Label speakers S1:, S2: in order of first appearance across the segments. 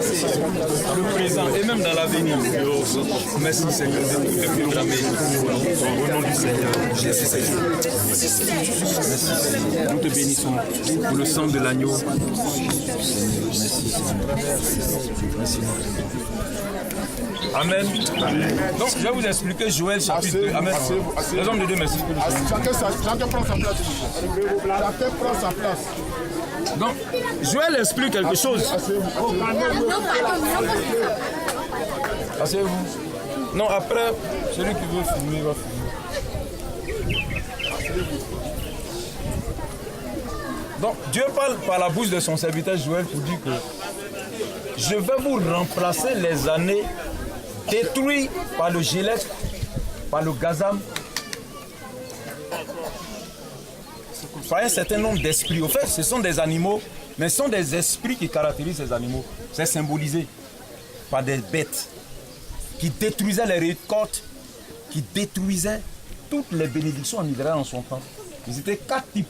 S1: passé, le présent et même dans l'avenir. Merci Seigneur de tout le programmer. Au nom du Seigneur Jésus Seigneur. Merci Seigneur. Nous te bénissons pour le sang de l'agneau. Merci. Amen. Donc, je vais vous expliquer Joël chapitre 2. Amen. Les hommes de Dieu, merci.
S2: Chacun prend sa place. Chacun prend sa place.
S1: Donc, Joël explique quelque chose. Asseyez-vous. Non, après, celui qui veut filmer va filmer. Donc, Dieu parle par la bouche de son serviteur Joël pour dire que je vais vous remplacer les années détruites par le Gélec, par le Gazam, par un certain nombre d'esprits. Au fait, ce sont des animaux, mais ce sont des esprits qui caractérisent ces animaux. C'est symbolisé par des bêtes qui détruisaient les récoltes, qui détruisaient toutes les bénédictions en Israël en son temps. Ils étaient 4 types.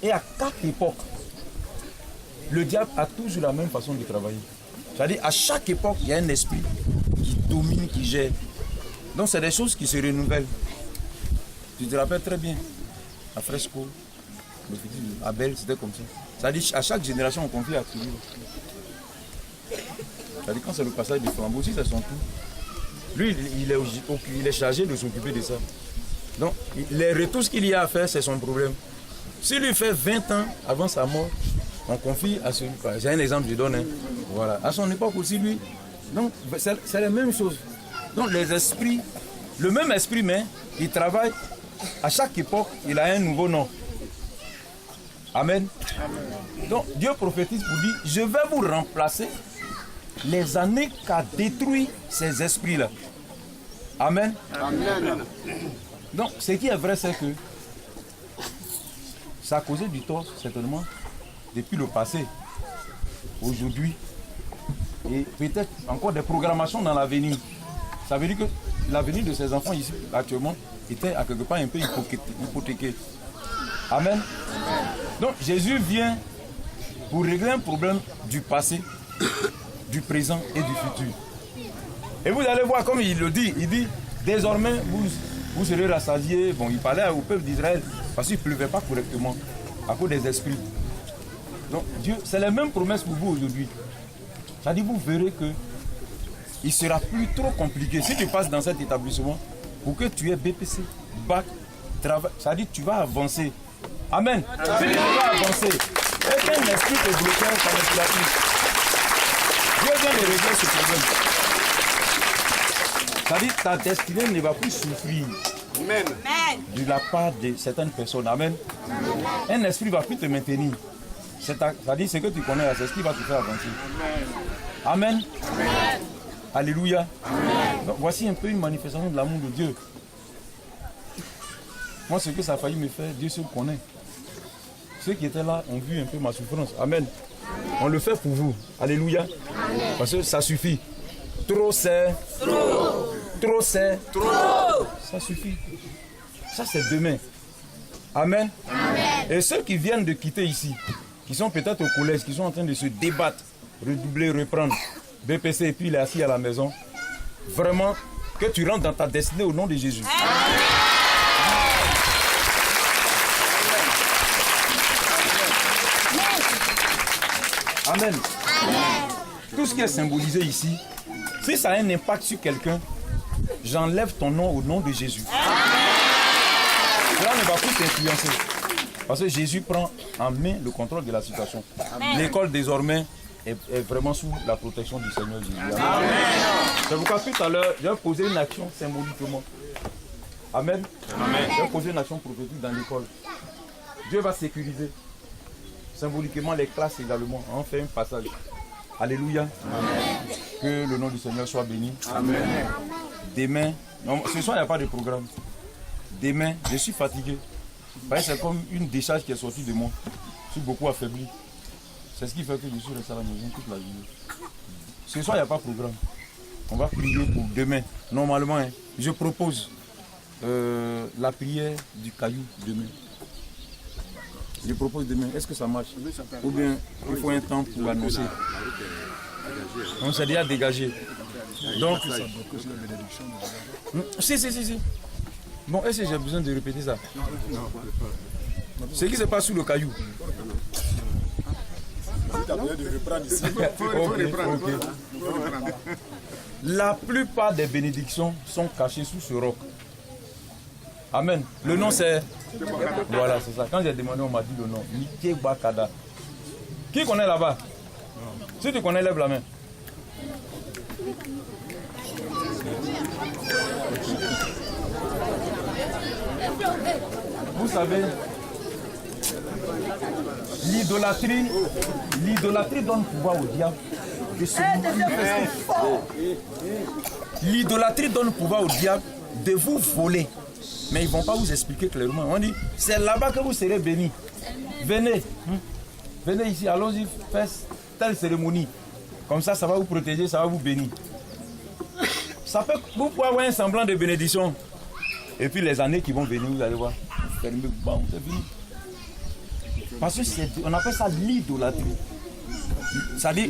S1: Et à 4 époques, le diable a toujours la même façon de travailler. C'est-à-dire, à chaque époque, il y a un esprit qui domine, qui gère. Donc, c'est des choses qui se renouvellent. Tu te rappelles très bien, à Fresco, Abel, c'était comme ça. C'est-à-dire, à chaque génération, on confie à celui. C'est-à-dire, quand c'est le passage du flambeau, aussi, c'est son tour. Lui, il est chargé de s'occuper de ça. Donc, les retours qu'il y a à faire, c'est son problème. S'il lui fait 20 ans avant sa mort, on confie à celui. J'ai un exemple, je donne. Voilà. À son époque aussi, lui. Donc, c'est la même chose. Donc, les esprits, le même esprit, mais il travaille. À chaque époque, il a un nouveau nom. Amen. Donc, Dieu prophétise pour dire, je vais vous remplacer les années qu'a détruit ces esprits-là. Amen. Amen. Donc, ce qui est vrai, c'est que ça a causé du tort, certainement, depuis le passé, aujourd'hui, et peut-être encore des programmations dans l'avenir. Ça veut dire que l'avenir de ces enfants ici, actuellement, était à quelque part un peu hypothéqué. Amen. Donc, Jésus vient pour régler un problème du passé, du présent et du futur. Et vous allez voir, comme il le dit, il dit, désormais, vous serez rassasiés. Bon, il parlait au peuple d'Israël, parce qu'il ne pleuvait pas correctement, à cause des esprits. Donc, Dieu, c'est la même promesse pour vous aujourd'hui. C'est-à-dire, vous verrez que il ne sera plus trop compliqué. Si tu passes dans cet établissement, pour que tu aies BPC, bac, travail, c'est-à-dire tu vas avancer. Amen. Si tu vas avancer, et qu'un esprit te bloqué, ça ne sera plus. Dieu vient de régler ce problème. C'est-à-dire ta destinée ne va plus souffrir. Amen. De la part de certaines personnes. Amen. Un esprit ne va plus te maintenir. C'est-à-dire ce que tu connais, c'est ce qui va te faire avancer. Amen. Amen. Alléluia. Donc, voici un peu une manifestation de l'amour de Dieu. Moi, ce que ça a failli me faire, Dieu seul connaît. Ceux qui étaient là ont vu un peu ma souffrance. Amen. On le fait pour vous. Alléluia. Parce que ça suffit. Trop c'est. Trop c'est. Ça suffit. Ça c'est demain. Amen. Amen. Et ceux qui viennent de quitter ici, qui sont peut-être au collège, qui sont en train de se débattre, redoubler, reprendre, BPC et puis il est assis à la maison, vraiment que tu rentres dans ta destinée au nom de Jésus. Amen. Amen. Tout ce qui est symbolisé ici, si ça a un impact sur quelqu'un, j'enlève ton nom au nom de Jésus. Cela ne va plus t'influencer. Parce que Jésus prend en main le contrôle de la situation. L'école désormais est vraiment sous la protection du Seigneur Jésus. Amen. C'est pourquoi tout à l'heure, j'ai posé une action symboliquement. Amen. Amen. J'ai posé une action prophétique dans l'école. Dieu va sécuriser. Symboliquement les classes également. On fait un passage. Alléluia. Amen. Que le nom du Seigneur soit béni. Amen. Demain, non, ce soir il n'y a pas de programme. Demain, je suis fatigué. C'est comme une décharge qui est sortie de moi. Je suis beaucoup affaibli. C'est ce qui fait que je suis resté à la maison toute la journée. Ce soir, il n'y a pas de programme. On va prier pour demain. Normalement, je propose la prière du caillou demain. Je propose demain. Est-ce que ça marche? Ou bien il faut un temps pour l'annoncer? On s'est déjà dégagé. Donc, si. Bon, est-ce que j'ai besoin de répéter ça? Ce qui se passe sous le caillou. Ok. La plupart des bénédictions sont cachées sous ce roc. Amen. Le nom c'est... Voilà, c'est ça. Quand j'ai demandé, on m'a dit le nom. Nike Bakada. Qui connaît là-bas? Si tu connais, lève la main. Vous savez, l'idolâtrie donne pouvoir au diable de se manifester. L'idolâtrie donne pouvoir au diable de vous voler. Mais ils ne vont pas vous expliquer clairement. On dit, c'est là-bas que vous serez bénis. Venez. Venez ici, allons-y, faites telle cérémonie. Comme ça, ça va vous protéger, ça va vous bénir. Ça peut, vous pouvez avoir un semblant de bénédiction. Et puis les années qui vont venir, vous allez voir. Fermez, bon, c'est fini. Parce que on appelle ça l'idolâtrie. C'est-à-dire,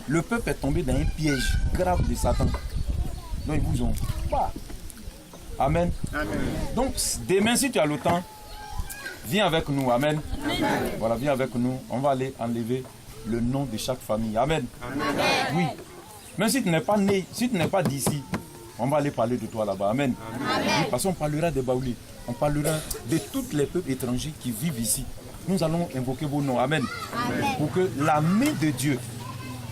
S1: le peuple est tombé dans un piège grave de Satan. Donc ils vous ont pas. Amen. Amen. Donc demain, si tu as le temps, viens avec nous. Amen. Amen. Voilà, viens avec nous. On va aller enlever le nom de chaque famille. Amen. Amen. Oui. Même si tu n'es pas né, si tu n'es pas d'ici, on va aller parler de toi là-bas. Amen. Amen. Oui, parce qu'on parlera des Baoulés. On parlera de tous les peuples étrangers qui vivent ici. Nous allons invoquer vos noms. Amen. Amen. Pour que la main de Dieu,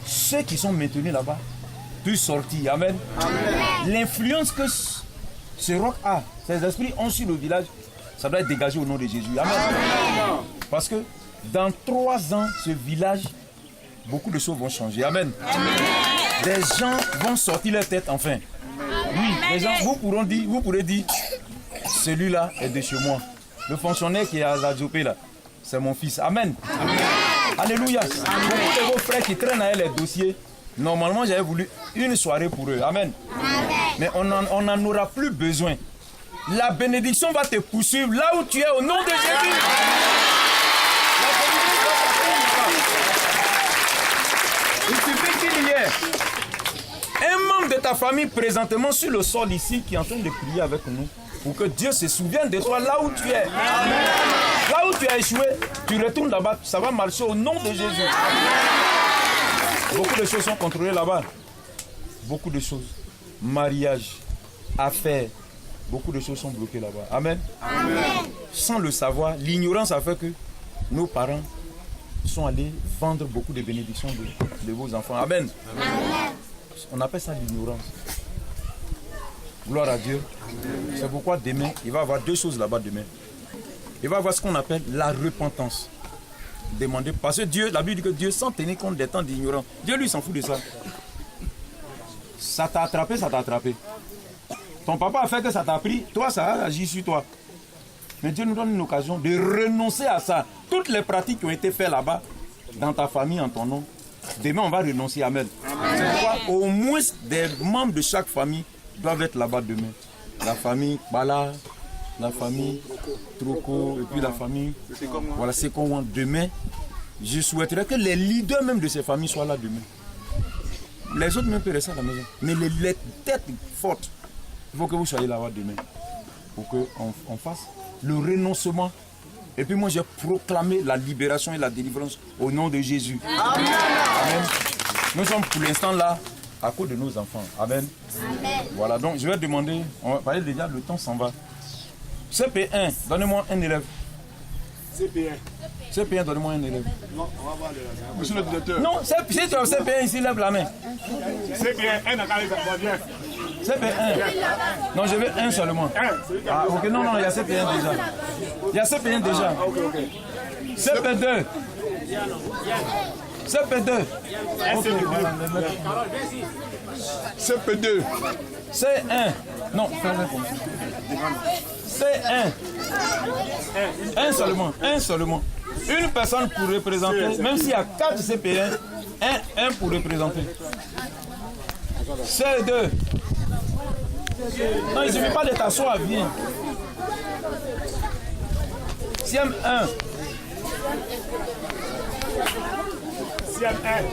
S1: ceux qui sont maintenus là-bas, puissent sortir. Amen. Amen. L'influence que ce roc a, ces esprits ont sur le village, ça doit être dégagé au nom de Jésus. Amen. Amen. Parce que dans 3 ans, ce village, beaucoup de choses vont changer. Amen. Amen. Des gens vont sortir leur tête enfin. Oui, les gens, vous pourrez dire, celui-là est de chez moi. Le fonctionnaire qui est à Zadjopé là, c'est mon fils. Amen. Amen. Alléluia. Amen. Beaucoup de vos frères qui traînent à les dossiers, normalement j'avais voulu une soirée pour eux. Amen. Amen. Mais on n'en aura plus besoin. La bénédiction va te poursuivre là où tu es au nom de Jésus. Il suffit qu'il y ait un membre de ta famille présentement sur le sol ici qui est en train de prier avec nous pour que Dieu se souvienne de toi là où tu es. Amen. Là où tu as échoué, tu retournes là-bas, ça va marcher au nom de Jésus. Amen. Beaucoup de choses sont contrôlées là-bas. Beaucoup de choses. Mariage, affaires, beaucoup de choses sont bloquées là-bas. Amen. Amen. Sans le savoir, l'ignorance a fait que nos parents sont allés vendre beaucoup de bénédictions de vos enfants. Amen. Amen. On appelle ça l'ignorance. Gloire à Dieu. C'est pourquoi demain, il va y avoir 2 choses là-bas demain. Il va y avoir ce qu'on appelle la repentance. Demander, parce que Dieu, la Bible dit que Dieu, sans tenir compte des temps d'ignorance, Dieu lui s'en fout de ça. Ça t'a attrapé, ça t'a attrapé. Ton papa a fait que ça t'a pris, toi ça a agi sur toi. Mais Dieu nous donne une occasion de renoncer à ça. Toutes les pratiques qui ont été faites là-bas, dans ta famille, en ton nom, demain on va renoncer. Amen. C'est pourquoi au moins des membres de chaque famille doivent être là-bas demain. La famille Bala, la famille Troko, et puis la famille voilà, c'est comment demain. Je souhaiterais que les leaders même de ces familles soient là demain. Les autres même peuvent rester à la maison. Mais les têtes fortes, il faut que vous soyez là-bas demain. Pour qu'on fasse le renoncement. Et puis moi j'ai proclamé la libération et la délivrance au nom de Jésus. Amen. Amen. Nous sommes pour l'instant là à cause de nos enfants. Amen. Amen. Voilà, donc je vais demander, on va parler déjà, le temps s'en va. CP1, donnez-moi un élève. CP1, donnez-moi un élève.
S2: Non, on va voir le monsieur le directeur.
S1: Non, si tu as CP1 ici, lève la main.
S2: CP1, un bien.
S1: CP1. Non, je veux un seulement. Ah, ok, non, il y a CP1 déjà. Il y a CP1 déjà. CP2. CP2. Ok, voilà,
S2: CP2.
S1: C1. Non, fais-le comme ça. C1. Un seulement. Un seulement. Une personne pour représenter, même s'il y a 4 CP1, un pour représenter. C2. Non, il ne suffit pas de t'asseoir, viens. CM1. CM1.